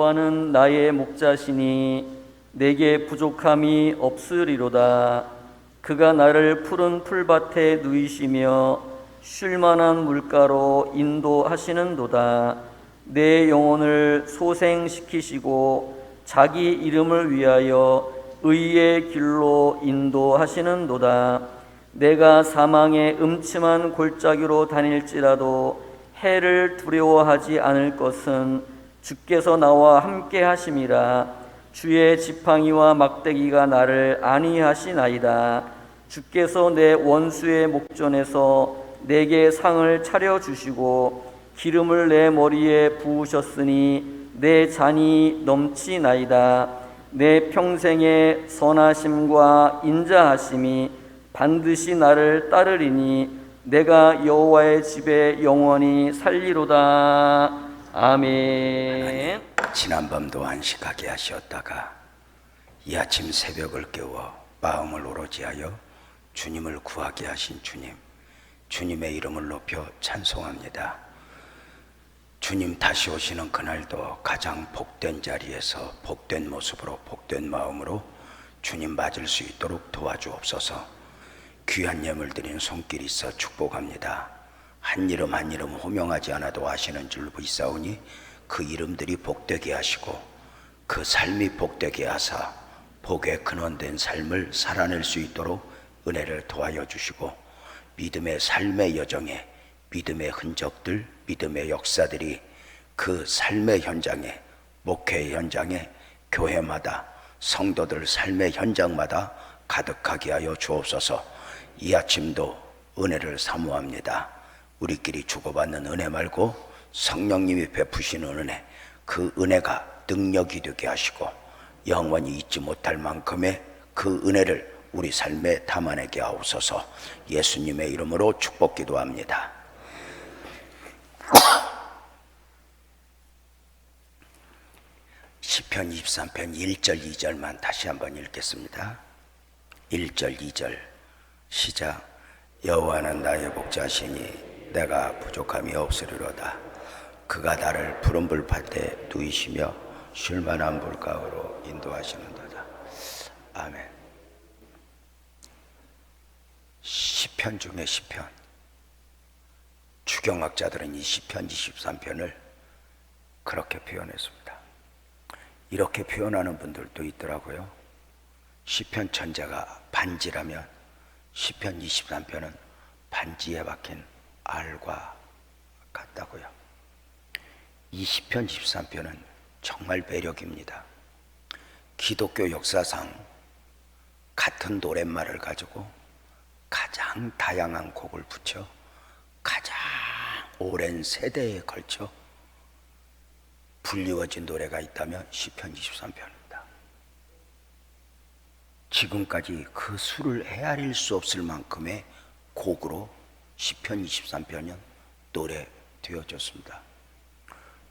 여호와는 나의 목자시니 내게 부족함이 없으리로다. 그가 나를 푸른 풀밭에 누이시며 쉴만한 물가로 인도하시는도다. 내 영혼을 소생시키시고 자기 이름을 위하여 의의 길로 인도하시는도다. 내가 사망의 음침한 골짜기로 다닐지라도 해를 두려워하지 않을 것은 주께서 나와 함께 하심이라. 주의 지팡이와 막대기가 나를 안위하시나이다. 주께서 내 원수의 목전에서 내게 상을 차려주시고 기름을 내 머리에 부으셨으니 내 잔이 넘치나이다. 내 평생의 선하심과 인자하심이 반드시 나를 따르리니 내가 여호와의 집에 영원히 살리로다. 아멘. 지난밤도 안식하게 하셨다가 이 아침 새벽을 깨워 마음을 오로지하여 주님을 구하게 하신 주님, 주님의 이름을 높여 찬송합니다. 주님 다시 오시는 그날도 가장 복된 자리에서 복된 모습으로 복된 마음으로 주님 맞을 수 있도록 도와주옵소서. 귀한 예물 드린 손길이 있어 축복합니다. 한 이름 한 이름 호명하지 않아도 아시는 줄 믿사오니 그 이름들이 복되게 하시고 그 삶이 복되게 하사 복의 근원된 삶을 살아낼 수 있도록 은혜를 도와여 주시고 믿음의 삶의 여정에 믿음의 흔적들, 믿음의 역사들이 그 삶의 현장에, 목회의 현장에, 교회마다 성도들 삶의 현장마다 가득하게 하여 주옵소서. 이 아침도 은혜를 사모합니다. 우리끼리 주고받는 은혜 말고 성령님이 베푸시는 은혜, 그 은혜가 능력이 되게 하시고 영원히 잊지 못할 만큼의 그 은혜를 우리 삶에 담아내게 하옵소서. 예수님의 이름으로 축복 기도합니다. 시편 23편 1절 2절만 다시 한번 읽겠습니다. 1절 2절 시작. 여호와는 나의 목자시니 내가 부족함이 없으리로다. 그가 나를 푸른 불밭에 누이시며 쉴만한 물가로 인도하시는도다. 아멘. 시편 중에 시편, 주경학자들은 이 시편 23편을 그렇게 표현했습니다. 이렇게 표현하는 분들도 있더라고요. 시편 천재가 반지라면 시편 23편은 반지에 박힌 알과 같다고요. 이 시편 23편은 정말 매력입니다. 기독교 역사상 같은 노랫말을 가지고 가장 다양한 곡을 붙여 가장 오랜 세대에 걸쳐 불리워진 노래가 있다면 시편 23편입니다. 지금까지 그 수를 헤아릴 수 없을 만큼의 곡으로 시편 23편은 노래되어졌습니다.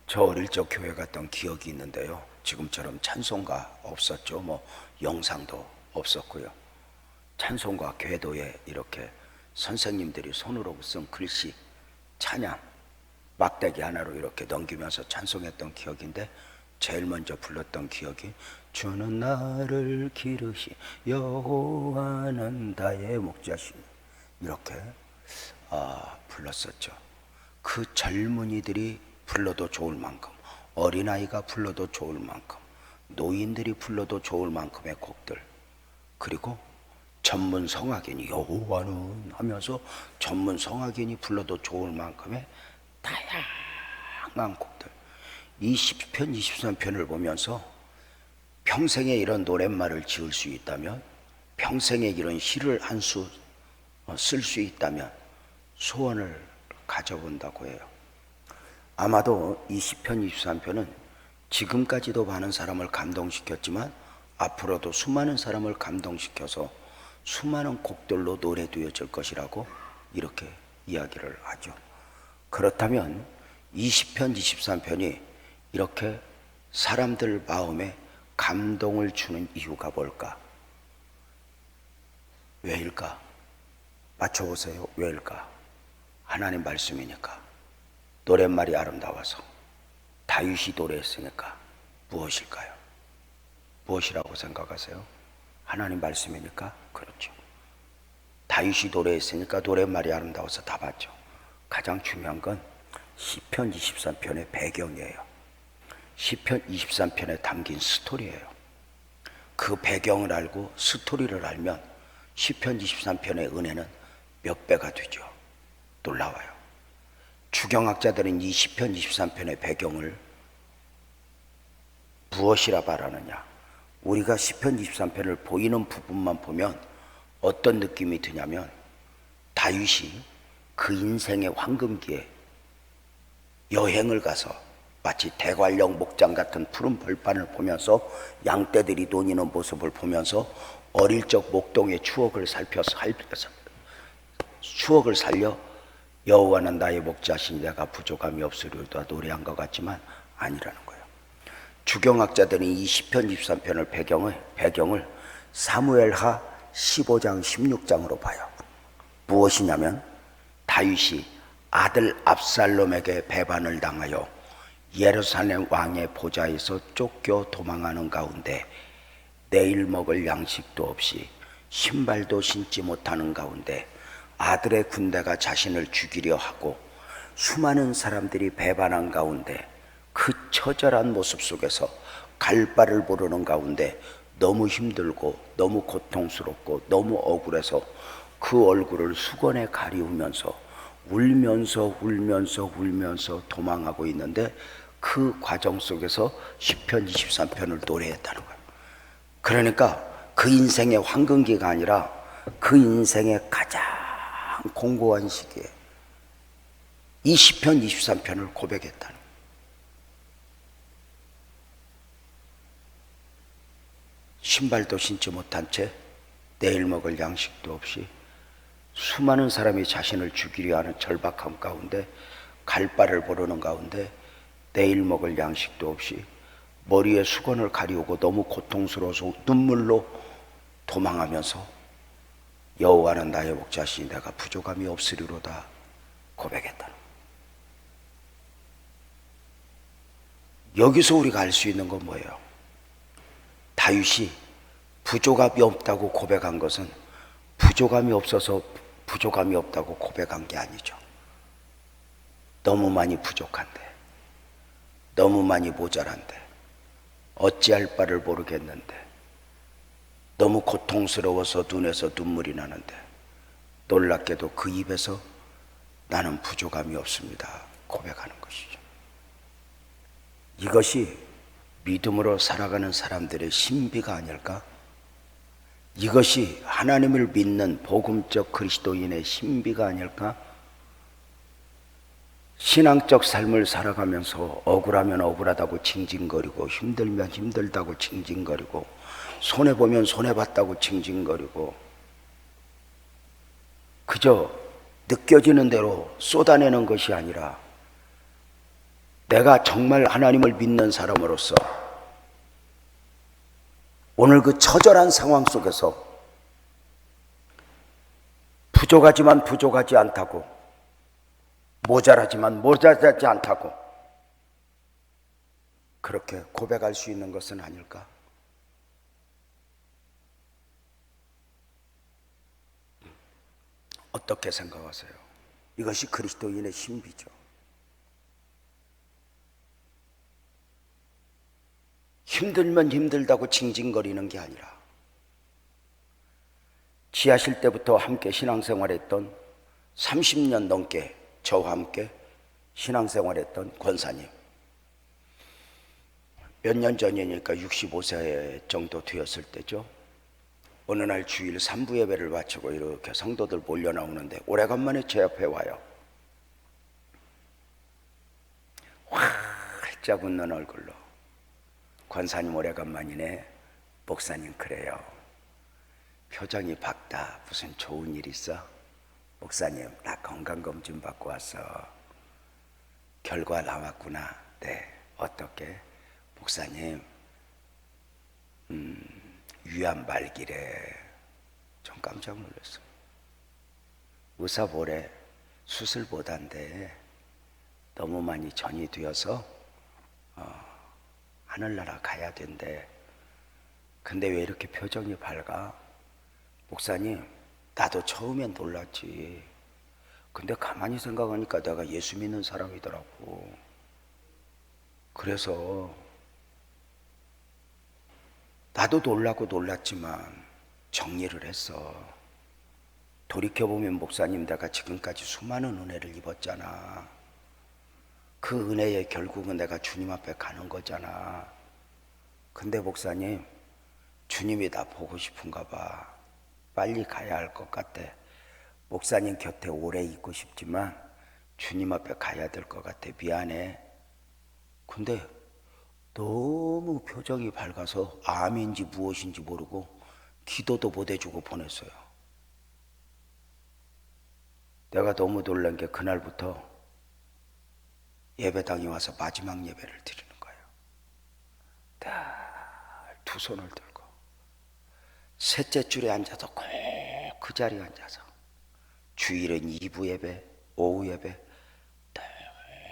저 어릴 적 교회 갔던 기억이 있는데요. 지금처럼 찬송가 없었죠. 영상도 없었고요. 찬송가 궤도에 이렇게 선생님들이 손으로 쓴 글씨, 찬양, 막대기 하나로 이렇게 넘기면서 찬송했던 기억인데 제일 먼저 불렀던 기억이 주는 나를 기르시 여호와는 나의 목자시니 이렇게 불렀었죠. 그 젊은이들이 불러도 좋을 만큼, 어린아이가 불러도 좋을 만큼, 노인들이 불러도 좋을 만큼의 곡들, 그리고 전문 성악인이 여호와는 하면서 전문 성악인이 불러도 좋을 만큼의 다양한 곡들. 이 시편 23편을 보면서 평생에 이런 노랫말을 지을 수 있다면, 평생에 이런 시를 한 수 쓸 수 있다면 소원을 가져본다고 해요. 아마도 이 시편 23편은 지금까지도 많은 사람을 감동시켰지만 앞으로도 수많은 사람을 감동시켜서 수많은 곡들로 노래되어질 것이라고 이렇게 이야기를 하죠. 그렇다면 이 시편 23편이 이렇게 사람들 마음에 감동을 주는 이유가 뭘까? 왜일까? 맞춰보세요. 왜일까? 하나님 말씀이니까, 노랫말이 아름다워서, 다윗이 노래했으니까, 무엇일까요? 무엇이라고 생각하세요? 하나님 말씀이니까? 그렇죠. 다윗이 노래했으니까 노랫말이 아름다워서 다 봤죠. 가장 중요한 건 시편 23편의 배경이에요. 시편 23편에 담긴 스토리예요. 그 배경을 알고 스토리를 알면 시편 23편의 은혜는 몇 배가 되죠. 놀라워요. 주경학자들은 이 시편 23편의 배경을 무엇이라 말하느냐? 우리가 시편 23편을 보이는 부분만 보면 어떤 느낌이 드냐면 다윗이 그 인생의 황금기에 여행을 가서 마치 대관령 목장 같은 푸른 벌판을 보면서 양떼들이 노니는 모습을 보면서 어릴 적 목동의 추억을 살려 여호와는 나의 목자시니 내가 부족함이 없으리로다 노래한 것 같지만 아니라는 거예요. 주경학자들은 이 시편 23편을 배경을 사무엘하 15장 16장으로 봐요. 무엇이냐면 다윗이 아들 압살롬에게 배반을 당하여 예루살렘 왕의 보좌에서 쫓겨 도망하는 가운데 내일 먹을 양식도 없이 신발도 신지 못하는 가운데 아들의 군대가 자신을 죽이려 하고 수많은 사람들이 배반한 가운데 그 처절한 모습 속에서 갈 바를 모르는 가운데 너무 힘들고 너무 고통스럽고 너무 억울해서 그 얼굴을 수건에 가리우면서 울면서 도망하고 있는데 그 과정 속에서 시편 23편을 노래했다는 거예요. 그러니까 그 인생의 황금기가 아니라 그 인생의 가장 공고한 시기에 이 시편 23편을 고백했다는 거예요. 신발도 신지 못한 채 내일 먹을 양식도 없이 수많은 사람이 자신을 죽이려 하는 절박함 가운데 갈 바를 모르는 가운데 내일 먹을 양식도 없이 머리에 수건을 가리우고 너무 고통스러워서 눈물로 도망하면서 여호와는 나의 목자시니 내가 부족함이 없으리로다 고백했다. 여기서 우리가 알 수 있는 건 뭐예요? 다윗이 부족함이 없다고 고백한 것은 부족함이 없어서 부족함이 없다고 고백한 게 아니죠. 너무 많이 부족한데, 너무 많이 모자란데, 어찌할 바를 모르겠는데, 너무 고통스러워서 눈에서 눈물이 나는데, 놀랍게도 그 입에서 나는 부족함이 없습니다 고백하는 것이죠. 이것이 믿음으로 살아가는 사람들의 신비가 아닐까? 이것이 하나님을 믿는 복음적 그리스도인의 신비가 아닐까? 신앙적 삶을 살아가면서 억울하면 억울하다고 징징거리고 힘들면 힘들다고 징징거리고 손해보면 손해봤다고 징징거리고 그저 느껴지는 대로 쏟아내는 것이 아니라 내가 정말 하나님을 믿는 사람으로서 오늘 그 처절한 상황 속에서 부족하지만 부족하지 않다고, 모자라지만 모자라지 않다고 그렇게 고백할 수 있는 것은 아닐까? 어떻게 생각하세요? 이것이 그리스도인의 신비죠. 힘들면 힘들다고 징징거리는 게 아니라 지하실 때부터 함께 신앙생활했던 30년 넘게 저와 함께 신앙생활했던 권사님, 몇 년 전이니까 65세 정도 되었을 때죠. 어느 날 주일 3부 예배를 마치고 이렇게 성도들 몰려 나오는데 오래간만에 제 옆에 와요. 활짝 웃는 얼굴로 권사님 오래간만이네. 목사님 그래요. 표정이 밝다. 무슨 좋은 일 있어? 목사님 나 건강검진 받고 왔어. 결과 나왔구나. 네. 어떻게? 목사님 위암 말기래. 좀 깜짝 놀랐어. 의사 보래. 수술 못한대. 너무 많이 전이 되어서 하늘나라 가야 된대. 근데 왜 이렇게 표정이 밝아? 목사님, 나도 처음엔 놀랐지. 근데 가만히 생각하니까 내가 예수 믿는 사람이더라고. 그래서 나도 놀라고 놀랐지만 정리를 했어. 돌이켜보면 목사님, 내가 지금까지 수많은 은혜를 입었잖아. 그 은혜에 결국은 내가 주님 앞에 가는 거잖아. 근데 목사님, 주님이 나 보고 싶은가 봐. 빨리 가야 할 것 같아. 목사님 곁에 오래 있고 싶지만 주님 앞에 가야 될 것 같아. 미안해. 근데 너무 표정이 밝아서 암인지 무엇인지 모르고 기도도 못 해주고 보냈어요. 내가 너무 놀란 게 그날부터 예배당에 와서 마지막 예배를 드리는 거예요. 다 두 손을 들고 셋째 줄에 앉아서 꼭 그 자리에 앉아서 주일은 2부 예배, 오후 예배 딱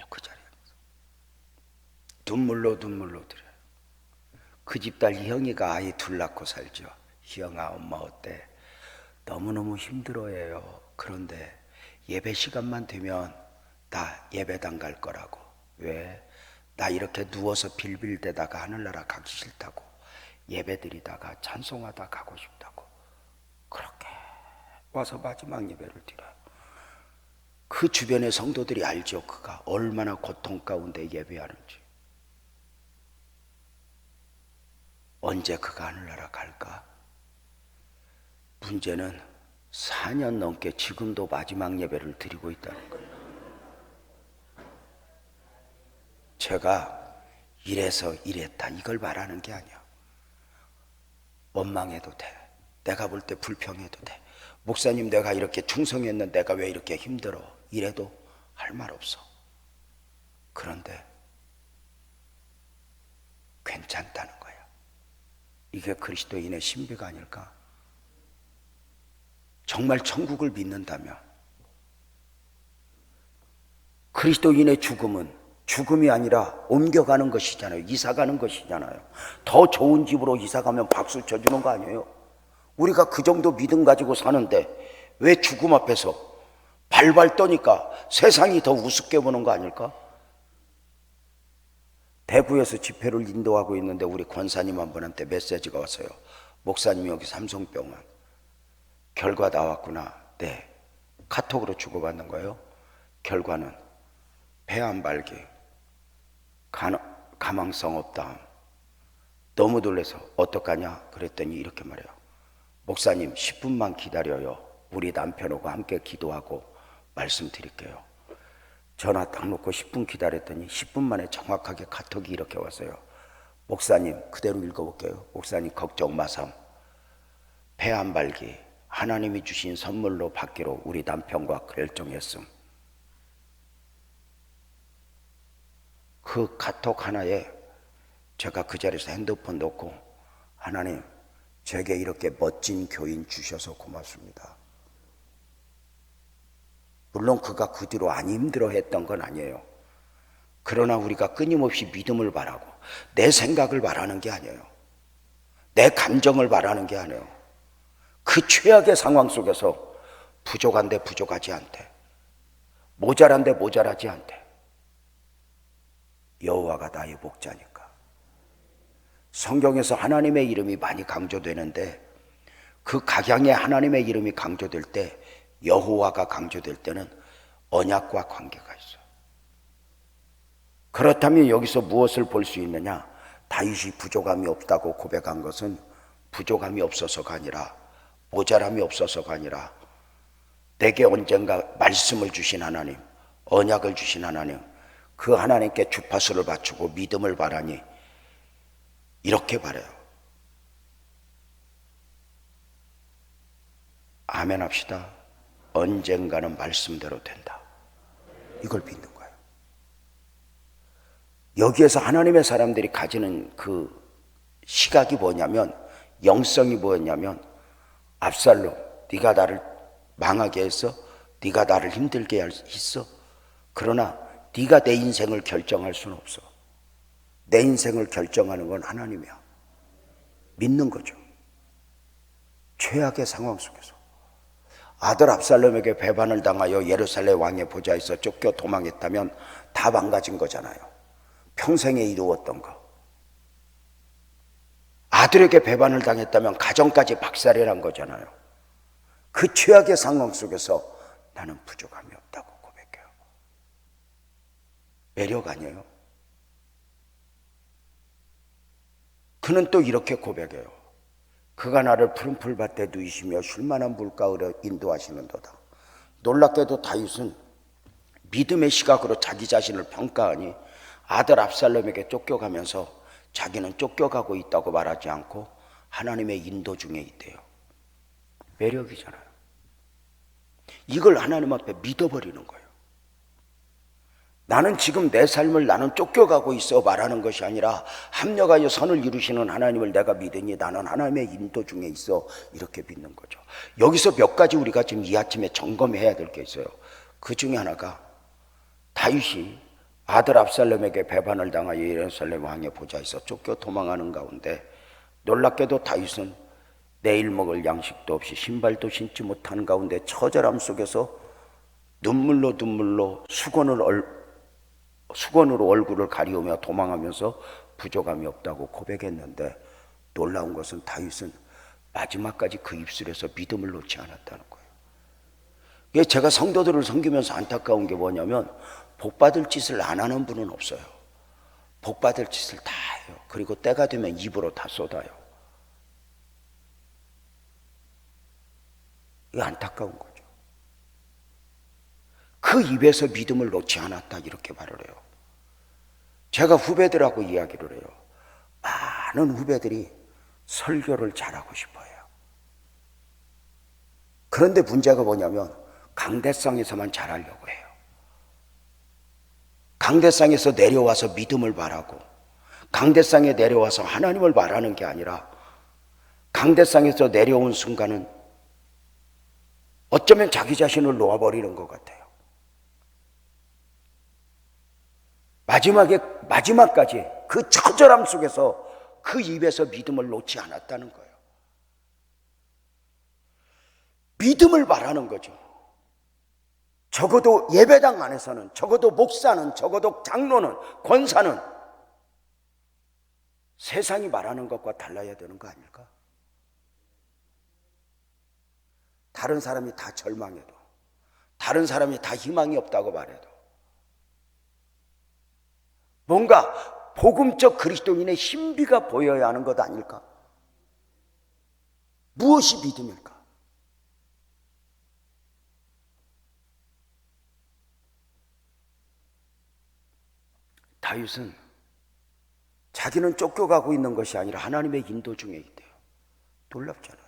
그 자리에 앉아서 눈물로 드려요. 그 집 딸 희영이가 아이 둘 낳고 살죠. 희영아, 엄마 어때? 너무너무 힘들어해요. 그런데 예배 시간만 되면 나 예배당 갈 거라고. 왜? 나 이렇게 누워서 빌빌대다가 하늘나라 가기 싫다고. 예배 드리다가 찬송하다 가고 싶다고. 그렇게 와서 마지막 예배를 드려요. 그 주변의 성도들이 알죠. 그가 얼마나 고통 가운데 예배하는지. 언제 그가 하늘나라 갈까? 문제는 4년 넘게 지금도 마지막 예배를 드리고 있다는 거예요. 제가 이래서 이랬다 이걸 말하는 게 아니야. 원망해도 돼. 내가 볼 때 불평해도 돼. 목사님, 내가 이렇게 충성했는데 내가 왜 이렇게 힘들어? 이래도 할 말 없어. 그런데 괜찮다는 거야. 이게 그리스도인의 신비가 아닐까? 정말 천국을 믿는다면 그리스도인의 죽음은 죽음이 아니라 옮겨가는 것이잖아요. 이사가는 것이잖아요. 더 좋은 집으로 이사가면 박수 쳐주는 거 아니에요? 우리가 그 정도 믿음 가지고 사는데 왜 죽음 앞에서 발발 떠니까 세상이 더 우습게 보는 거 아닐까? 대구에서 집회를 인도하고 있는데 우리 권사님 한 분한테 메시지가 왔어요. 목사님, 여기 삼성병원 결과 나왔구나. 네. 카톡으로 주고받는 거예요. 결과는 폐암발기, 가망성 없다. 너무 놀라서 어떡하냐 그랬더니 이렇게 말해요. 목사님, 10분만 기다려요. 우리 남편하고 함께 기도하고 말씀드릴게요. 전화 딱 놓고 10분 기다렸더니 10분 만에 정확하게 카톡이 이렇게 왔어요. 목사님, 그대로 읽어볼게요. 목사님, 걱정 마삼. 폐암발기 하나님이 주신 선물로 받기로 우리 남편과 결정했음. 그 카톡 하나에 제가 그 자리에서 핸드폰 놓고, 하나님, 제게 이렇게 멋진 교인 주셔서 고맙습니다. 물론 그가 그 뒤로 안 힘들어했던 건 아니에요. 그러나 우리가 끊임없이 믿음을 바라고 내 생각을 바라는 게 아니에요. 내 감정을 바라는 게 아니에요. 그 최악의 상황 속에서 부족한데 부족하지 않대. 모자란데 모자라지 않대. 여호와가 나의 목자니까. 성경에서 하나님의 이름이 많이 강조되는데 그 각양의 하나님의 이름이 강조될 때, 여호와가 강조될 때는 언약과 관계가 있어요. 그렇다면 여기서 무엇을 볼 수 있느냐? 다윗이 부족함이 없다고 고백한 것은 부족함이 없어서가 아니라, 모자람이 없어서가 아니라, 내게 언젠가 말씀을 주신 하나님, 언약을 주신 하나님, 그 하나님께 주파수를 맞추고 믿음을 바라니 이렇게 바라요. 아멘 합시다. 언젠가는 말씀대로 된다. 이걸 믿는 거예요. 여기에서 하나님의 사람들이 가지는 그 시각이 뭐냐면, 영성이 뭐였냐면, 압살롬, 네가 나를 망하게 했어? 네가 나를 힘들게 했어? 그러나 네가 내 인생을 결정할 수는 없어. 내 인생을 결정하는 건 하나님이야. 믿는 거죠. 최악의 상황 속에서 아들 압살롬에게 배반을 당하여 예루살렘 왕의 보좌에서 쫓겨 도망했다면 다 망가진 거잖아요. 평생에 이루었던 거. 아들에게 배반을 당했다면 가정까지 박살이 난 거잖아요. 그 최악의 상황 속에서 나는 부족함이 없다고 고백해요. 매력 아니에요? 그는 또 이렇게 고백해요. 그가 나를 푸른 풀밭에 누이시며 쉴만한 물가로 인도하시는도다. 놀랍게도 다윗은 믿음의 시각으로 자기 자신을 평가하니 아들 압살롬에게 쫓겨가면서 자기는 쫓겨가고 있다고 말하지 않고 하나님의 인도 중에 있대요. 매력이잖아요. 이걸 하나님 앞에 믿어버리는 거예요. 나는 지금 내 삶을 나는 쫓겨가고 있어 말하는 것이 아니라 합력하여 선을 이루시는 하나님을 내가 믿으니 나는 하나님의 인도 중에 있어, 이렇게 믿는 거죠. 여기서 몇 가지 우리가 지금 이 아침에 점검해야 될 게 있어요. 그 중에 하나가 다윗이 아들 압살롬에게 배반을 당하여 예루살렘 왕의 보좌에서 쫓겨 도망하는 가운데 놀랍게도 다윗은 내일 먹을 양식도 없이 신발도 신지 못하는 가운데 처절함 속에서 눈물로 수건으로 얼굴을 가리우며 도망하면서 부족함이 없다고 고백했는데, 놀라운 것은 다윗은 마지막까지 그 입술에서 믿음을 놓지 않았다는 거예요. 제가 성도들을 섬기면서 안타까운 게 뭐냐면 복받을 짓을 안 하는 분은 없어요. 복받을 짓을 다 해요. 그리고 때가 되면 입으로 다 쏟아요. 이게 안타까운 거죠. 그 입에서 믿음을 놓지 않았다, 이렇게 말을 해요. 제가 후배들하고 이야기를 해요. 많은 후배들이 설교를 잘하고 싶어요. 그런데 문제가 뭐냐면 강대상에서만 잘하려고 해요. 강대상에서 내려와서 믿음을 말하고, 강대상에 내려와서 하나님을 말하는 게 아니라 강대상에서 내려온 순간은 어쩌면 자기 자신을 놓아버리는 것 같아요. 마지막까지 그 처절함 속에서 그 입에서 믿음을 놓지 않았다는 거예요. 믿음을 말하는 거죠. 적어도 예배당 안에서는, 적어도 목사는, 적어도 장로는, 권사는 세상이 말하는 것과 달라야 되는 거 아닐까? 다른 사람이 다 절망해도, 다른 사람이 다 희망이 없다고 말해도 뭔가 복음적 그리스도인의 신비가 보여야 하는 것 아닐까? 무엇이 믿음일까? 다윗은 자기는 쫓겨가고 있는 것이 아니라 하나님의 인도 중에 있대요. 놀랍잖아요.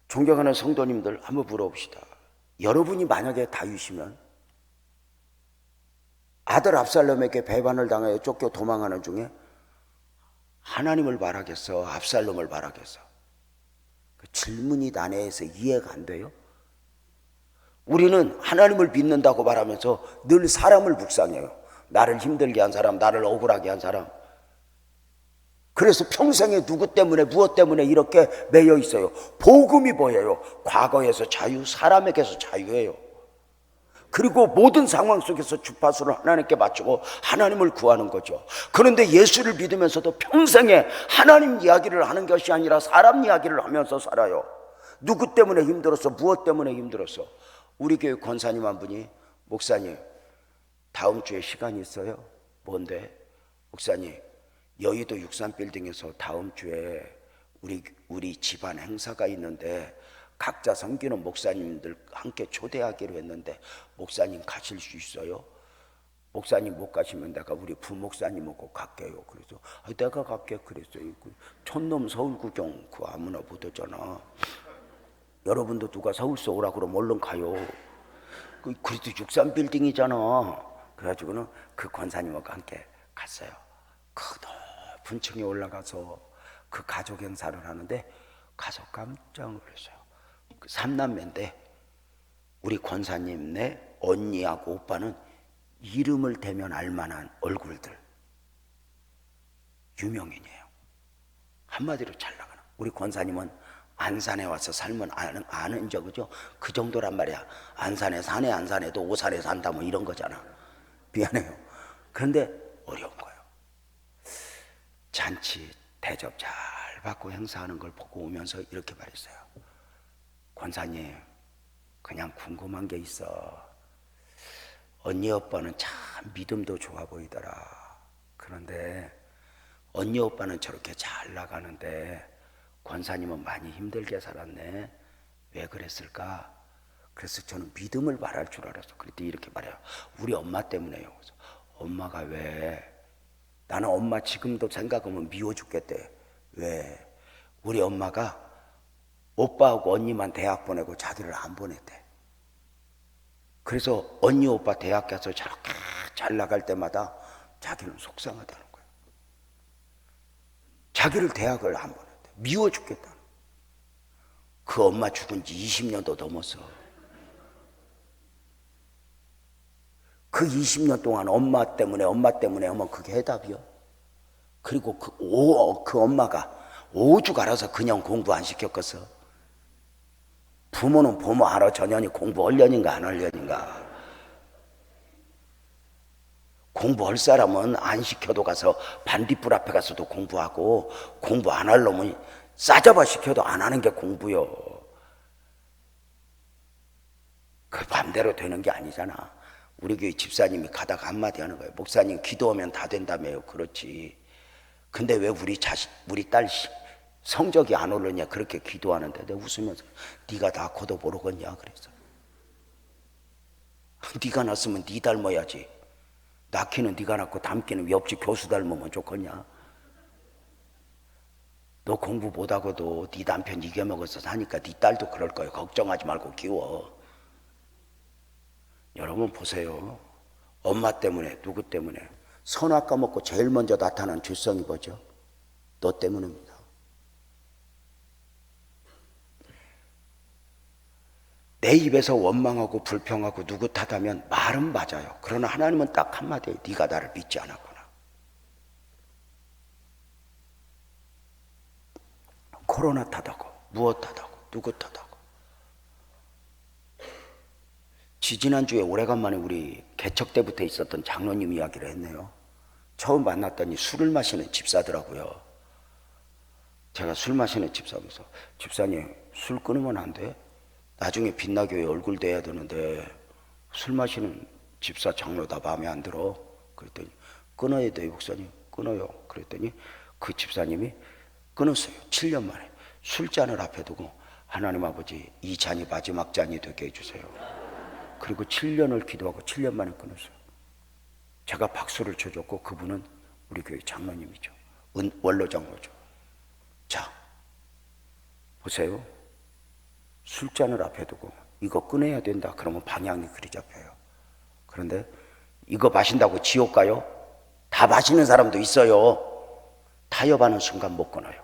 존경하는 성도님들, 한번 물어봅시다. 여러분이 만약에 다윗이면 아들 압살롬에게 배반을 당하여 쫓겨 도망하는 중에 하나님을 바라겠어, 압살롬을 바라겠어? 그 질문이 난해해서 이해가 안 돼요. 우리는 하나님을 믿는다고 말하면서 늘 사람을 묵상해요. 나를 힘들게 한 사람, 나를 억울하게 한 사람. 그래서 평생에 누구 때문에, 무엇 때문에 이렇게 매여 있어요. 복음이 뭐예요? 과거에서 자유, 사람에게서 자유예요. 그리고 모든 상황 속에서 주파수를 하나님께 맞추고 하나님을 구하는 거죠. 그런데 예수를 믿으면서도 평생에 하나님 이야기를 하는 것이 아니라 사람 이야기를 하면서 살아요. 누구 때문에 힘들었어? 무엇 때문에 힘들었어? 우리 교회 권사님 한 분이, 목사님 다음 주에 시간이 있어요? 뭔데? 목사님, 여의도 63빌딩에서 다음 주에 우리 집안 행사가 있는데 각자 섬기는 목사님들 함께 초대하기로 했는데 목사님 가실 수 있어요? 목사님 못 가시면 내가 우리 부목사님하고 갈게요. 그래서 내가 갈게 그랬어요. 촌놈 서울구경 그거 아무나 못 오잖아. 여러분도 누가 서울서 오라 그러면 얼른 가요. 그래도 63빌딩이잖아. 그래가지고는 그 권사님하고 함께 갔어요. 그 높은 층에 올라가서 그 가족 행사를 하는데 가서 깜짝 놀랐어요. 그 3남매인데 우리 권사님 네 언니하고 오빠는 이름을 대면 알만한 얼굴들, 유명인이에요. 한마디로 잘 나가는. 우리 권사님은 안산에 와서 살면 아는 적이죠. 그 정도란 말이야. 안산에 사네, 안 사네도 오산에 산다 뭐 이런 거잖아. 미안해요. 그런데 어려운 거예요. 잔치 대접 잘 받고 행사하는 걸 보고 오면서 이렇게 말했어요. 권사님, 그냥 궁금한 게 있어. 언니 오빠는 참 믿음도 좋아 보이더라. 그런데 언니 오빠는 저렇게 잘 나가는데 권사님은 많이 힘들게 살았네. 왜 그랬을까? 그래서 저는 믿음을 말할 줄 알았어. 그랬더니 이렇게 말해요. 우리 엄마 때문에요. 그래서 엄마가 왜? 나는 엄마 지금도 생각하면 미워 죽겠대. 왜? 우리 엄마가 오빠하고 언니만 대학 보내고 자기를 안 보냈대. 그래서 언니 오빠 대학 가서 저렇게 잘 나갈 때마다 자기는 속상하다는 거예요. 자기를 대학을 안 보냈대. 미워 죽겠다. 그 엄마 죽은 지 20년도 넘었어. 그 20년 동안 엄마 때문에 하면 그게 해답이요. 그리고 그 엄마가 오죽 알아서 그냥 공부 안 시켰겠어. 부모는 부모 알아 전현이 공부 얼려닌가 안 얼려닌가. 공부할 사람은 안 시켜도 가서 반딧불 앞에 가서도 공부하고, 공부 안 할 놈은 싸잡아 시켜도 안 하는 게 공부요. 그 반대로 되는 게 아니잖아. 우리 교회 집사님이 가다가 한마디 하는 거예요. 목사님 기도하면 다 된다며요. 그렇지. 근데 왜 우리 딸 성적이 안 오르냐 그렇게 기도하는데, 내가 웃으면서 네가 낳고도 모르겠냐 그랬어. 네가 낳았으면 네 닮아야지. 낳기는 네가 낳고 닮기는 옆집 교수 닮으면 좋겠냐. 너 공부 못하고도 네 남편 이겨먹어서 사니까 네 딸도 그럴 거예요. 걱정하지 말고 키워. 여러분 보세요. 엄마 때문에, 누구 때문에 선악 까먹고 제일 먼저 나타난 죄성이 뭐죠? 너 때문입니다. 내 입에서 원망하고 불평하고 누구 탓하면 말은 맞아요. 그러나 하나님은 딱 한마디예요. 네가 나를 믿지 않았구나. 코로나 탓하고 무엇 탓하고 누구 탓하고. 지지난주에 오래간만에 우리 개척 때부터 있었던 장로님 이야기를 했네요. 처음 만났더니 술을 마시는 집사더라고요. 제가 술 마시는 집사면서, 집사님 술 끊으면 안 돼? 나중에 빛나교회 얼굴 돼야 되는데 술 마시는 집사 장로다 마음에 안 들어. 그랬더니 끊어야 돼요 목사님. 끊어요. 그랬더니 그 집사님이 끊었어요. 7년 만에. 술잔을 앞에 두고 하나님 아버지 이 잔이 마지막 잔이 되게 해주세요. 그리고 7년을 기도하고 7년 만에 끊었어요. 제가 박수를 쳐줬고 그분은 우리 교회 장로님이죠. 원로 장로죠. 자 보세요. 술잔을 앞에 두고 이거 끊어야 된다 그러면 방향이 그리 잡혀요. 그런데 이거 마신다고 지옥 가요? 다 마시는 사람도 있어요. 타협하는 순간 못 끊어요.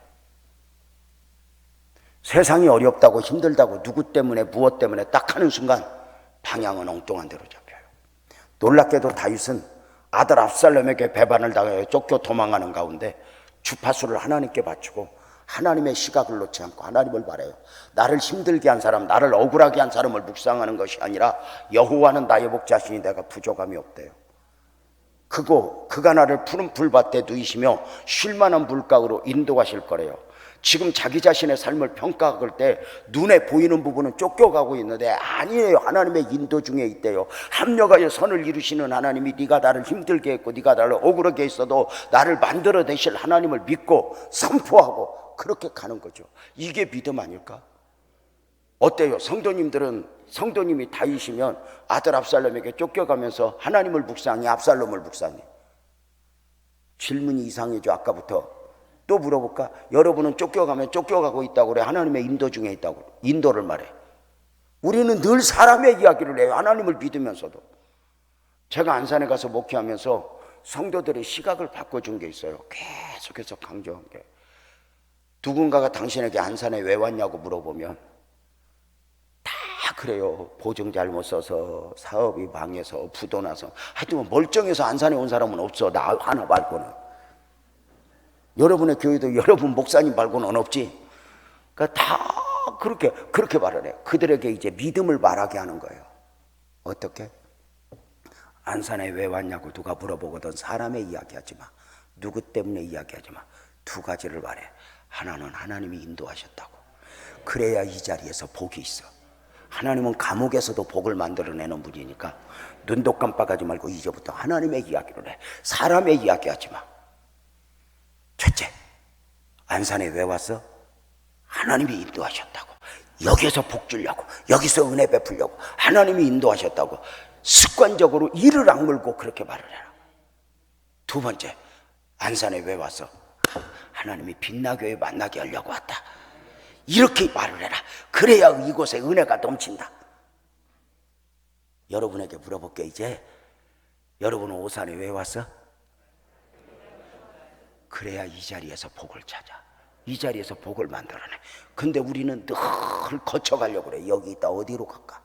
세상이 어렵다고 힘들다고 누구 때문에 무엇 때문에 딱 하는 순간 방향은 엉뚱한 데로 잡혀요. 놀랍게도 다윗은 아들 압살롬에게 배반을 당하여 쫓겨 도망가는 가운데 주파수를 하나님께 바치고 하나님의 시각을 놓지 않고 하나님을 바라요. 나를 힘들게 한 사람, 나를 억울하게 한 사람을 묵상하는 것이 아니라 여호와는 나의 목자시니 내가 부족함이 없대요. 그가 나를 푸른 풀밭에 누이시며 쉴만한 물가로 인도하실 거래요. 지금 자기 자신의 삶을 평가할 때 눈에 보이는 부분은 쫓겨가고 있는데 아니에요. 하나님의 인도 중에 있대요. 합력하여 선을 이루시는 하나님이 네가 나를 힘들게 했고 네가 나를 억울하게 했어도 나를 만들어내실 하나님을 믿고 선포하고 그렇게 가는 거죠. 이게 믿음 아닐까? 어때요? 성도님이 다윗이면 아들 압살롬에게 쫓겨가면서 하나님을 묵상해, 압살롬을 묵상해. 질문이 이상해져. 아까부터 또 물어볼까? 여러분은 쫓겨가면 쫓겨가고 있다고 그래? 하나님의 인도 중에 있다고? 인도를 말해. 우리는 늘 사람의 이야기를 해요. 하나님을 믿으면서도. 제가 안산에 가서 목회하면서 성도들의 시각을 바꿔준 게 있어요. 계속해서 강조한 게. 누군가가 당신에게 안산에 왜 왔냐고 물어보면 다 그래요. 보증 잘못 써서 사업이 망해서 부도 나서 하여튼 멀쩡해서 안산에 온 사람은 없어. 나 하나 말고는. 여러분의 교회도 여러분 목사님 말고는 없지. 그러니까 다 그렇게 말을 해요. 그들에게 이제 믿음을 말하게 하는 거예요. 어떻게? 안산에 왜 왔냐고 누가 물어보거든 사람의 이야기하지 마. 누구 때문에 이야기하지 마. 두 가지를 말해. 하나는 하나님이 인도하셨다고. 그래야 이 자리에서 복이 있어. 하나님은 감옥에서도 복을 만들어내는 분이니까 눈도 깜빡하지 말고 이제부터 하나님의 이야기를 해. 사람의 이야기하지 마. 첫째, 안산에 왜 왔어? 하나님이 인도하셨다고. 여기서 복 주려고, 여기서 은혜 베풀려고 하나님이 인도하셨다고 습관적으로 이를 악물고 그렇게 말을 해라. 두 번째, 안산에 왜 왔어? 하나님이 빛나교회 만나게 하려고 왔다. 이렇게 말을 해라. 그래야 이곳에 은혜가 넘친다. 여러분에게 물어볼게. 이제 여러분은 오산에 왜 왔어? 그래야 이 자리에서 복을 찾아. 이 자리에서 복을 만들어내. 근데 우리는 늘 거쳐가려고 그래. 여기 있다 어디로 갈까?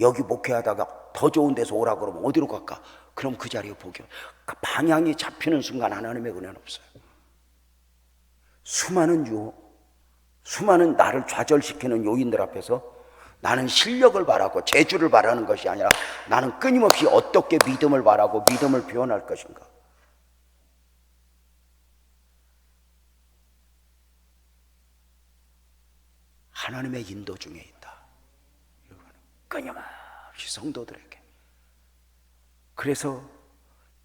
여기 목회하다가 더 좋은 데서 오라 그러면 어디로 갈까? 그럼 그 자리에 복이. 그 방향이 잡히는 순간 하나님의 은혜는 없어요. 수많은 유혹, 수많은 나를 좌절시키는 요인들 앞에서 나는 실력을 바라고 재주를 바라는 것이 아니라 나는 끊임없이 어떻게 믿음을 바라고 믿음을 표현할 것인가. 하나님의 인도 중에 있다. 이거는 끊임없이 성도들에게. 그래서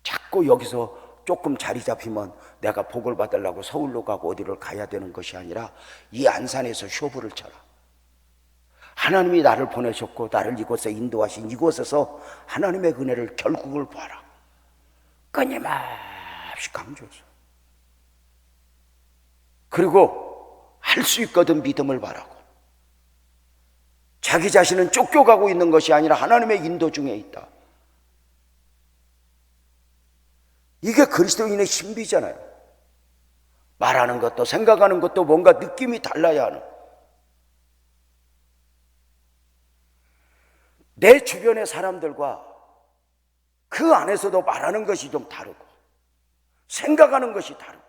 자꾸 여기서 조금 자리 잡히면 내가 복을 받으려고 서울로 가고 어디를 가야 되는 것이 아니라 이 안산에서 쇼부를 쳐라. 하나님이 나를 보내셨고 나를 이곳에 인도하신 이곳에서 하나님의 은혜를 결국을 봐라. 끊임없이 강조해서. 그리고 할 수 있거든 믿음을 바라고. 자기 자신은 쫓겨가고 있는 것이 아니라 하나님의 인도 중에 있다. 이게 그리스도인의 신비잖아요. 말하는 것도 생각하는 것도 뭔가 느낌이 달라야 하는. 내 주변의 사람들과 그 안에서도 말하는 것이 좀 다르고 생각하는 것이 다르고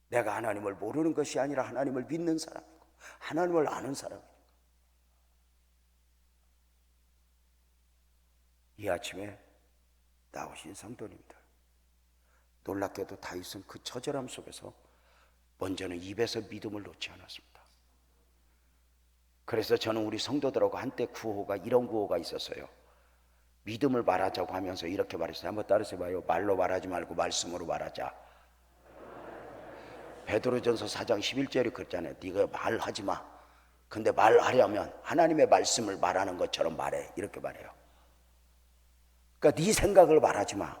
내가 하나님을 모르는 것이 아니라 하나님을 믿는 사람이고 하나님을 아는 사람이고. 이 아침에 나오신 성도님들, 놀랍게도 다윗은 그 처절함 속에서 먼저는 입에서 믿음을 놓지 않았습니다. 그래서 저는 우리 성도들하고 한때 구호가 이런 구호가 있었어요. 믿음을 말하자고 하면서 이렇게 말했어요. 한번 따라서 봐요. 말로 말하지 말고 말씀으로 말하자. 베드로전서 4장 11절에 그랬잖아요. 네가 말하지 마. 근데 말하려면 하나님의 말씀을 말하는 것처럼 말해. 이렇게 말해요. 그러니까 네 생각을 말하지 마.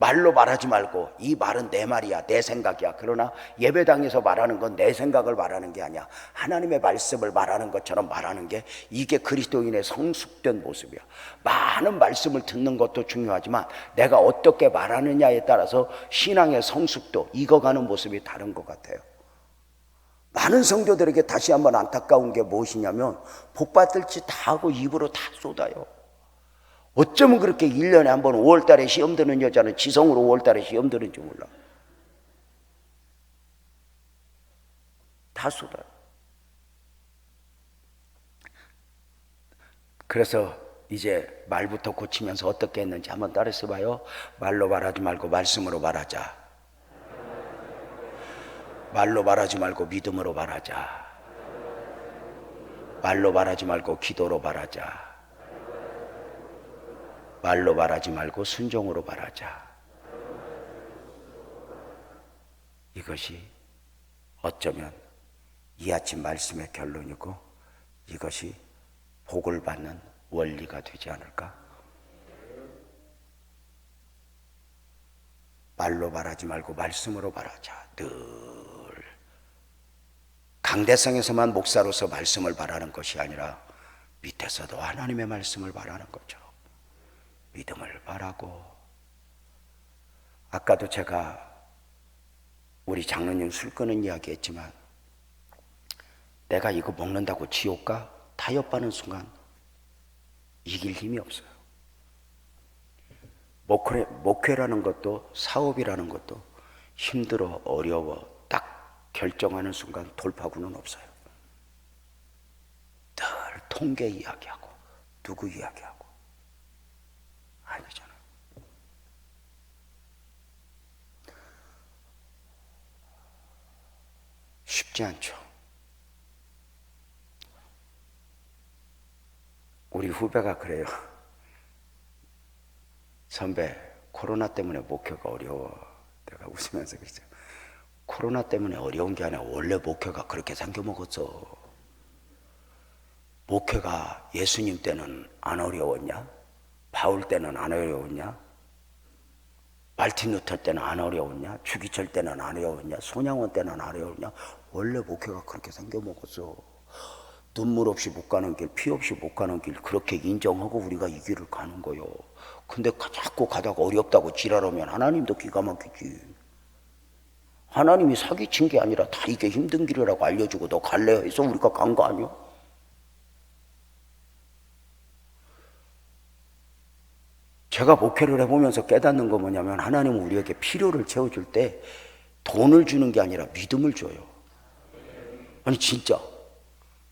말로 말하지 말고 이 말은 내 말이야, 내 생각이야. 그러나 예배당에서 말하는 건 내 생각을 말하는 게 아니야. 하나님의 말씀을 말하는 것처럼 말하는 게 이게 그리스도인의 성숙된 모습이야. 많은 말씀을 듣는 것도 중요하지만 내가 어떻게 말하느냐에 따라서 신앙의 성숙도 익어가는 모습이 다른 것 같아요. 많은 성도들에게 다시 한번 안타까운 게 무엇이냐면 복받을 짓 다 하고 입으로 다 쏟아요. 어쩌면 그렇게 1년에 한 번 5월달에 시험 드는 여자는 지성으로 5월달에 시험 드는지 몰라. 다 쏟아요. 그래서 이제 말부터 고치면서 어떻게 했는지 한번 따라서 봐요. 말로 말하지 말고 말씀으로 말하자. 말로 말하지 말고 믿음으로 말하자. 말로 말하지 말고 기도로 말하자. 말로 말하지 말고 순종으로 말하자. 이것이 어쩌면 이 아침 말씀의 결론이고 이것이 복을 받는 원리가 되지 않을까? 말로 말하지 말고 말씀으로 말하자. 늘 강대상에서만 목사로서 말씀을 말하는 것이 아니라 밑에서도 하나님의 말씀을 말하는 것처럼 믿음을 말하고. 아까도 제가 우리 장로님 술 끊은 이야기 했지만 내가 이거 먹는다고 지옥 가? 타협하는 순간 이길 힘이 없어요. 목회라는 것도 사업이라는 것도 힘들어 어려워 딱 결정하는 순간 돌파구는 없어요. 늘 통계 이야기하고 누구 이야기하고 아니잖아요. 쉽지 않죠. 우리 후배가 그래요. 선배, 코로나 때문에 목회가 어려워. 내가 웃으면서 그랬죠. 코로나 때문에 어려운 게 아니라 원래 목회가 그렇게 생겨먹었어. 목회가 예수님 때는 안 어려웠냐? 바울 때는 안 어려웠냐? 말틴 루터 때는 안 어려웠냐? 주기철 때는 안 어려웠냐? 손양원 때는 안 어려웠냐? 원래 목회가 그렇게 생겨먹었어. 눈물 없이 못 가는 길, 피 없이 못 가는 길, 그렇게 인정하고 우리가 이 길을 가는 거요. 근데 자꾸 가다가 어렵다고 지랄하면 하나님도 기가 막히지. 하나님이 사기친 게 아니라 다 이게 힘든 길이라고 알려주고 너 갈래 해서 우리가 간 거 아니야? 제가 목회를 해보면서 깨닫는 거 뭐냐면 하나님은 우리에게 필요를 채워줄 때 돈을 주는 게 아니라 믿음을 줘요. 아니 진짜.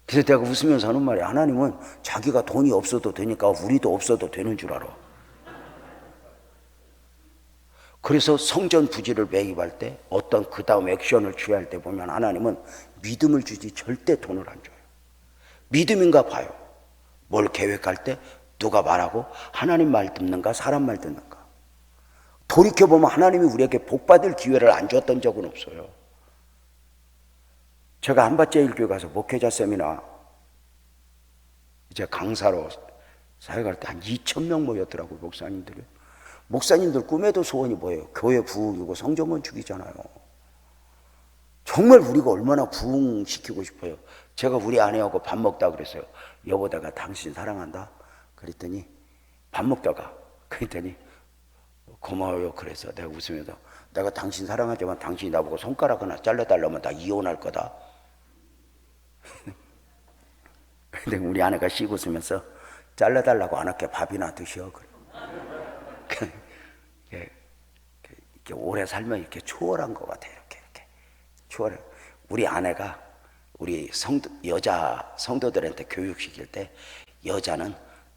그래서 내가 웃으면서 하는 말이 하나님은 자기가 돈이 없어도 되니까 우리도 없어도 되는 줄 알아. 그래서 성전 부지를 매입할 때 어떤 그 다음 액션을 취할 때 보면 하나님은 믿음을 주지 절대 돈을 안 줘요. 믿음인가 봐요. 뭘 계획할 때 누가 말하고 하나님 말 듣는가 사람 말 듣는가. 돌이켜보면 하나님이 우리에게 복받을 기회를 안 줬던 적은 없어요. 제가 한밭제일교회 가서 목회자 세미나 이제 강사로 사역할 때 한 2,000명 모였더라고요. 목사님들이. 목사님들 꿈에도 소원이 뭐예요? 교회 부흥이고 성전 건축이잖아요. 정말 우리가 얼마나 부흥시키고 싶어요. 제가 우리 아내하고 밥 먹다 그랬어요. 여보 내가 당신 사랑한다. 그랬더니 밥 먹다가 그랬더니 고마워요. 그래서 내가 웃으면서 내가 당신 사랑하지만 당신이 나보고 손가락 하나 잘라달라면 나 이혼할 거다. 근데 우리 아내가 씩 웃으면서 잘라달라고 안 할게 밥이나 드셔. 이렇게 오래 살면 이렇게 초월한 것 같아요. 이렇게 초월해. 우리 아내가 우리 여자 성도들한테 교육시킬 때 여자는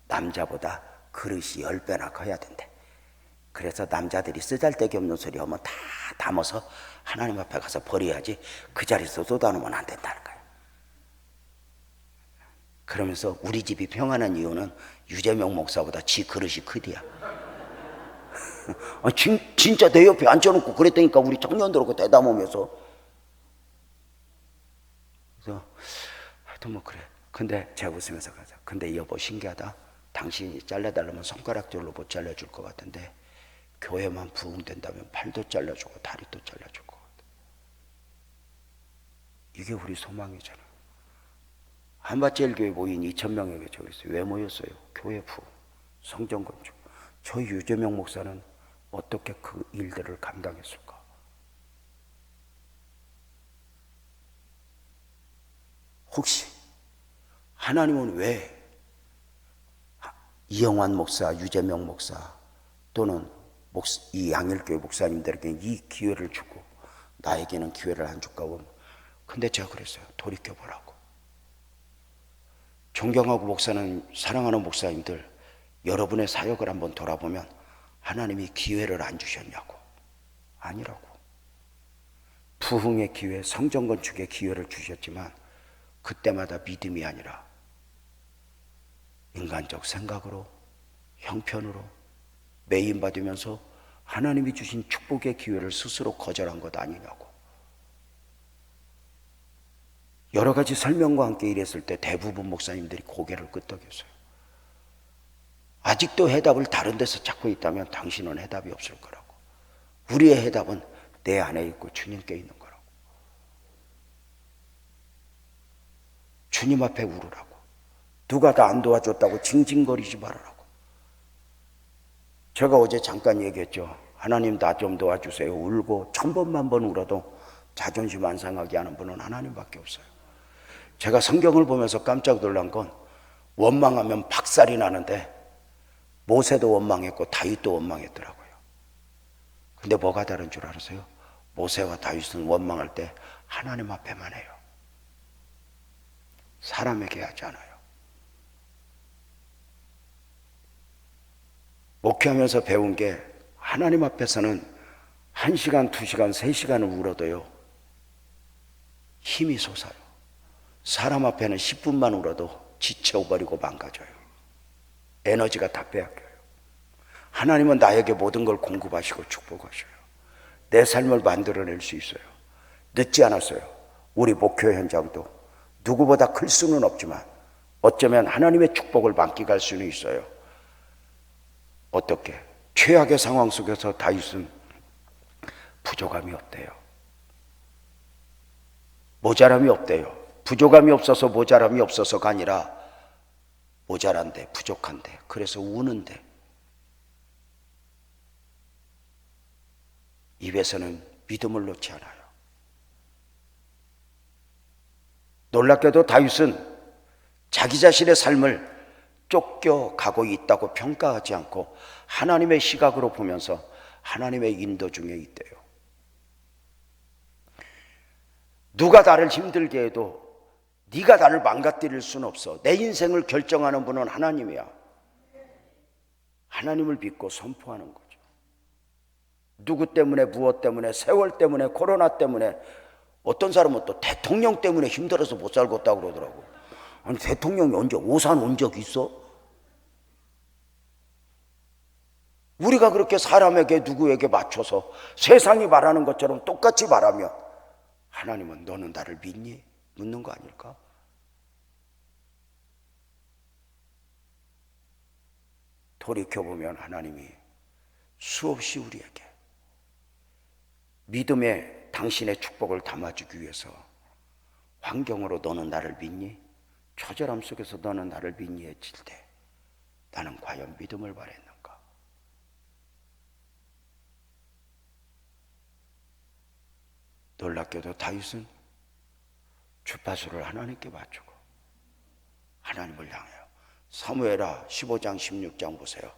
남자보다 그릇이 10배나 커야 된대. 그래서 남자들이 쓰잘데기 없는 소리 하면 다 담아서 하나님 앞에 가서 버려야지 그 자리에서 쏟아놓으면 안 된다는 거예요. 그러면서 우리 집이 평안한 이유는 유재명 목사보다 지 그릇이 크디야. 진짜 내 옆에 앉혀놓고 그랬다니까 우리 청년들하고 대담하면서. 그래서 하여튼 뭐 그래. 근데 제가 웃으면서 가자. 근데 여보 신기하다. 당신이 잘라달라면 손가락질로 못 잘라줄 것 같은데 교회만 부흥된다면 팔도 잘라주고 다리도 잘라줄 것 같아. 이게 우리 소망이잖아. 한밭제일교회 모인 2,000명에게 저기 있어요. 왜 모였어요? 교회 부흥, 성전 건축. 저희 유재명 목사는 어떻게 그 일들을 감당했을까? 혹시 하나님은 왜 이영환 목사, 유재명 목사 또는 이 양일교회 목사님들에게 이 기회를 주고 나에게는 기회를 안 줄까 보면 근데 제가 그랬어요. 돌이켜보라고. 존경하고 목사는 사랑하는 목사님들 여러분의 사역을 한번 돌아보면 하나님이 기회를 안 주셨냐고. 아니라고. 부흥의 기회, 성전 건축의 기회를 주셨지만 그때마다 믿음이 아니라 인간적 생각으로 형편으로 매임받으면서 하나님이 주신 축복의 기회를 스스로 거절한 것 아니냐고. 여러 가지 설명과 함께 일했을 때 대부분 목사님들이 고개를 끄덕였어요. 아직도 해답을 다른 데서 찾고 있다면 당신은 해답이 없을 거라고. 우리의 해답은 내 안에 있고 주님께 있는 거라고. 주님 앞에 울으라고. 누가 다 안 도와줬다고 징징거리지 말아라고. 제가 어제 잠깐 얘기했죠. 하나님 나 좀 도와주세요. 울고 1000번 1000번 울어도 자존심 안 상하게 하는 분은 하나님밖에 없어요. 제가 성경을 보면서 깜짝 놀란 건 원망하면 박살이 나는데 모세도 원망했고 다윗도 원망했더라고요. 근데 뭐가 다른 줄 알아서요? 모세와 다윗은 원망할 때 하나님 앞에만 해요. 사람에게 하지 않아요. 목회하면서 배운 게 하나님 앞에서는 1시간, 2시간, 3시간을 울어도요 힘이 솟아요. 사람 앞에는 10분만 울어도 지쳐버리고 망가져요. 에너지가 다 빼앗겨요. 하나님은 나에게 모든 걸 공급하시고 축복하셔요. 내 삶을 만들어낼 수 있어요. 늦지 않았어요. 우리 목회 현장도 누구보다 클 수는 없지만 어쩌면 하나님의 축복을 만끽할 수는 있어요. 어떻게? 최악의 상황 속에서 다윗은 부족함이 없대요. 모자람이 없대요. 부족함이 없어서 모자람이 없어서가 아니라 모자란데 부족한데 그래서 우는데 입에서는 믿음을 놓지 않아요. 놀랍게도 다윗은 자기 자신의 삶을 쫓겨가고 있다고 평가하지 않고 하나님의 시각으로 보면서 하나님의 인도 중에 있대요. 누가 나를 힘들게 해도 네가 나를 망가뜨릴 수는 없어. 내 인생을 결정하는 분은 하나님이야. 하나님을 믿고 선포하는 거죠. 누구 때문에, 무엇 때문에, 세월 때문에, 코로나 때문에, 어떤 사람은 또 대통령 때문에 힘들어서 못 살겠다고 그러더라고. 아니 대통령이 언제 오산 온 적 있어? 우리가 그렇게 사람에게 누구에게 맞춰서 세상이 말하는 것처럼 똑같이 말하면 하나님은 너는 나를 믿니? 묻는 거 아닐까? 돌이켜보면 하나님이 수없이 우리에게 믿음의 당신의 축복을 담아주기 위해서 환경으로 너는 나를 믿니? 처절함 속에서 너는 나를 믿니? 했을 때 나는 과연 믿음을 발했는가? 놀랍게도 다윗은 주파수를 하나님께 맞추고 하나님을 향해요. 사무엘하 15장 16장 보세요.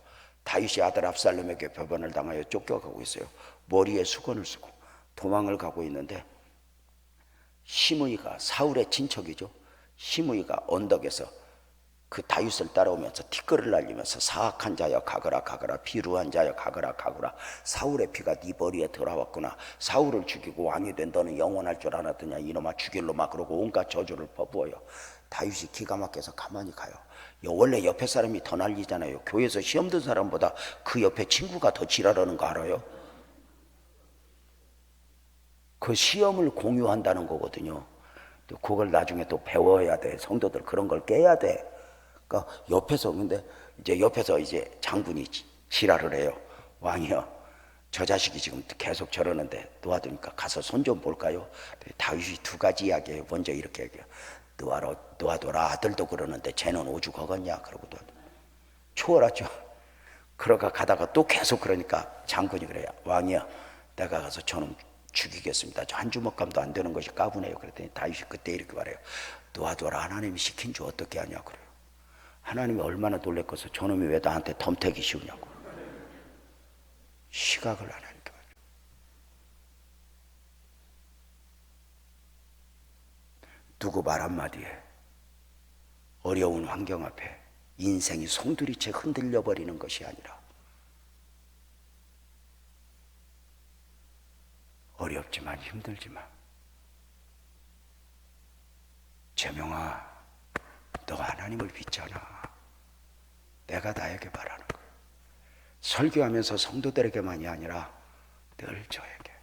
다윗이 아들 압살롬에게 배반을 당하여 쫓겨가고 있어요. 머리에 수건을 쓰고 도망을 가고 있는데 시므이가 사울의 친척이죠. 시므이가 언덕에서 그 다윗을 따라오면서 티끌을 날리면서 사악한 자여 가거라 가거라, 비루한 자여 가거라 가거라, 사울의 피가 네 머리에 들어왔구나, 사울을 죽이고 왕이 된 너는 영원할 줄 알았더냐, 이놈아 죽일 놈아, 그러고 온갖 저주를 퍼부어요. 다윗이 기가 막혀서 가만히 가요. 원래 옆에 사람이 더 난리잖아요. 교회에서 시험 든 사람보다 그 옆에 친구가 더 지랄하는 거 알아요? 그 시험을 공유한다는 거거든요. 그걸 나중에 또 배워야 돼. 성도들 그런 걸 깨야 돼. 그러니까 옆에서, 근데 이제 옆에서 이제 장군이 지랄을 해요. 왕이요, 저 자식이 지금 계속 저러는데 놓아두니까 가서 손 좀 볼까요? 다윗이 두 가지 이야기해요. 먼저 이렇게 얘기해요. 놓아둬라. 아들도 그러는데 쟤는 오죽 하겠냐. 그러고 초월하죠. 그러가 가다가 또 계속 그러니까 장군이 그래요. 왕이요, 내가 가서 저놈 죽이겠습니다. 저 한 주먹감도 안 되는 것이 까부네요. 그랬더니 다윗이 그때 이렇게 말해요. 놓아둬라. 하나님이 시킨 줄 어떻게 하냐. 그래요. 하나님이 얼마나 놀랬겠어. 저놈이 왜 나한테 덤태기 씌우냐고. 시각을 하나님께 봐요. 누구 말 한마디에 어려운 환경 앞에 인생이 송두리째 흔들려 버리는 것이 아니라 어렵지만 힘들지만 재명아, 너가 하나님을 믿잖아. 내가 나에게 바라는 거야. 설교하면서 성도들에게만이 아니라 늘 저에게.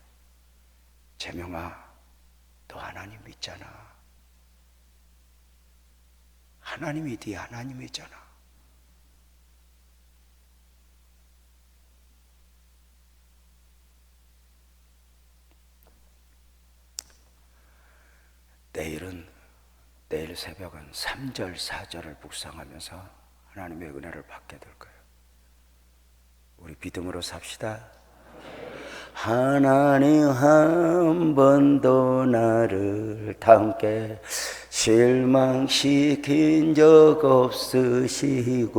재명아, 너 하나님 믿잖아. 하나님이 네 하나님이잖아. 내일 새벽은 3절 4절을 묵상하면서 하나님의 은혜를 받게 될 거예요. 우리 믿음으로 삽시다. 하나님 한 번도 나를 다 함께 실망시킨 적 없으시고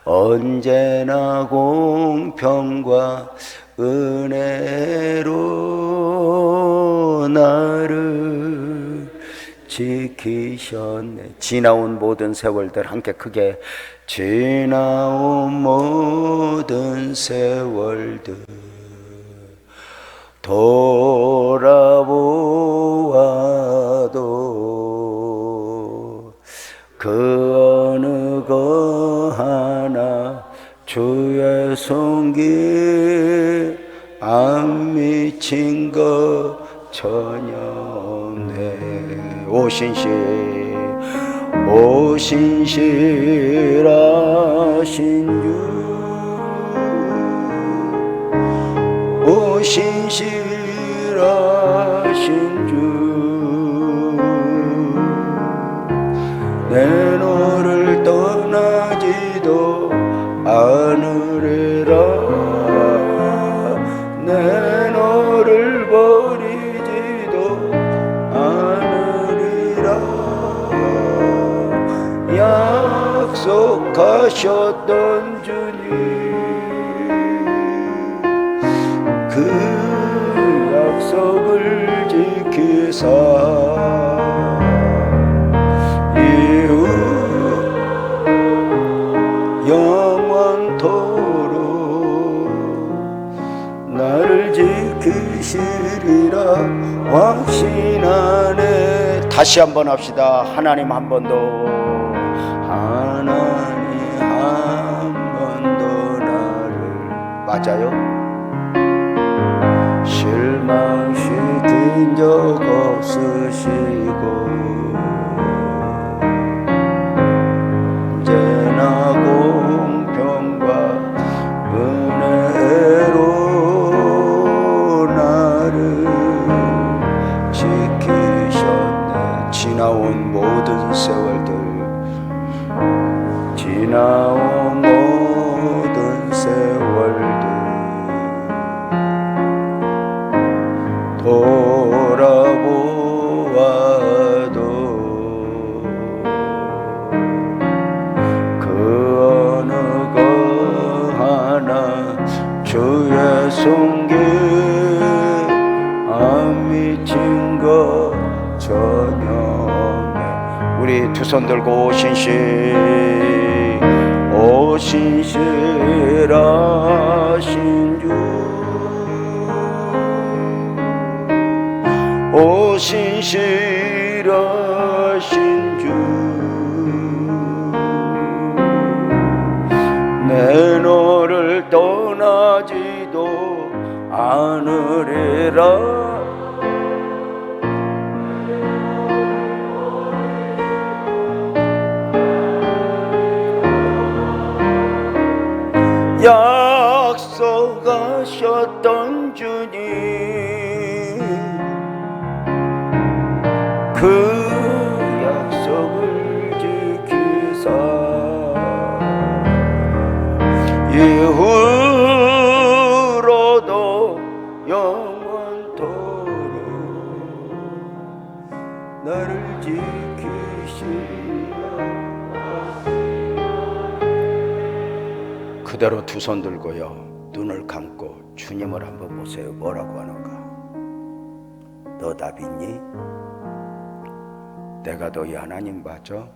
언제나 공평과 은혜로 나를 지키셨네. 지나온 모든 세월들 함께 크게 지나온 모든 세월들 돌아보아도 그 어느 거 하나 주의 손길 안 미친 것 전혀 없네. 오신실하신 주 오신실하신 주 내 너를 떠나지도 않으리라 내 너를 버리지도 않으리라 약속하셨던 주님 그 약속을 지키사 이후 영원토록 나를 지키시리라 확신하네. 다시 한번 합시다. 하나님 한 번 더 하나님 한 번 더 나를 맞아요? 실망시킨 적 없으시고 언제나 공평과 은혜로 나를 지키셨네. 지나온 모든 세월들 지나온 모든 세월들 돌아보아도 그 어느 거 하나 주의 손길 안 미친 것 전혀 없네. 우리 두 손 들고 오신실하신 주 오신실하신 주 내 너를 떠나지도 않으리라 약속하셨던 주님 그 약속을 지키사 이후로도 영원토록 나를 지키시라. 그대로 두 손 들고요 눈을 감고 주님을 한번 보세요. 뭐라고 하는가? 너 답 있니? 내가 너희 하나님 맞아?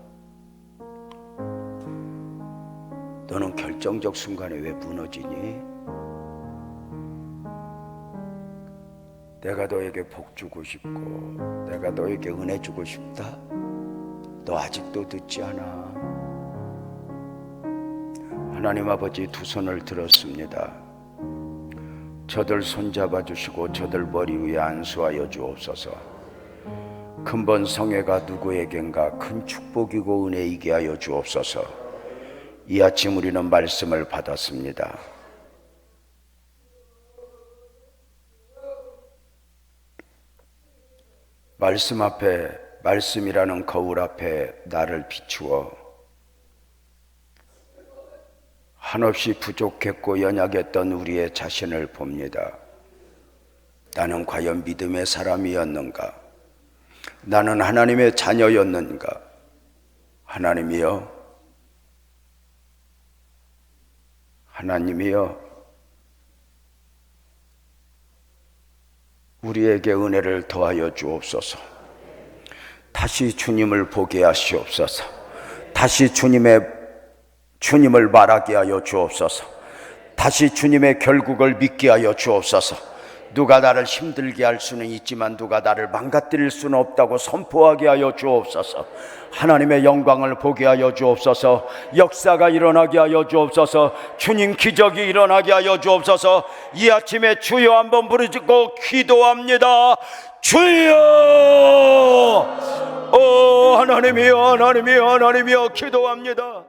너는 결정적 순간에 왜 무너지니? 내가 너에게 복 주고 싶고 내가 너에게 은혜 주고 싶다? 너 아직도 늦지 않아. 하나님 아버지 두 손을 들었습니다. 저들 손잡아 주시고 저들 머리 위에 안수하여 주옵소서. 근본 성회가 누구에겐가 큰 축복이고 은혜이게 하여 주옵소서. 이 아침 우리는 말씀을 받았습니다. 말씀 앞에, 말씀이라는 거울 앞에 나를 비추어 한없이 부족했고 연약했던 우리의 자신을 봅니다. 나는 과연 믿음의 사람이었는가? 나는 하나님의 자녀였는가? 하나님이여, 하나님이여, 우리에게 은혜를 더하여 주옵소서. 다시 주님을 보게 하시옵소서. 다시 주님을 말하게 하여 주옵소서. 다시 주님의 결국을 믿게 하여 주옵소서. 누가 나를 힘들게 할 수는 있지만 누가 나를 망가뜨릴 수는 없다고 선포하게 하여 주옵소서. 하나님의 영광을 보게 하여 주옵소서. 역사가 일어나게 하여 주옵소서. 주님 기적이 일어나게 하여 주옵소서. 이 아침에 주여 한번 부르짖고 기도합니다. 주여! 하나님이여, 하나님이여, 하나님이여, 기도합니다.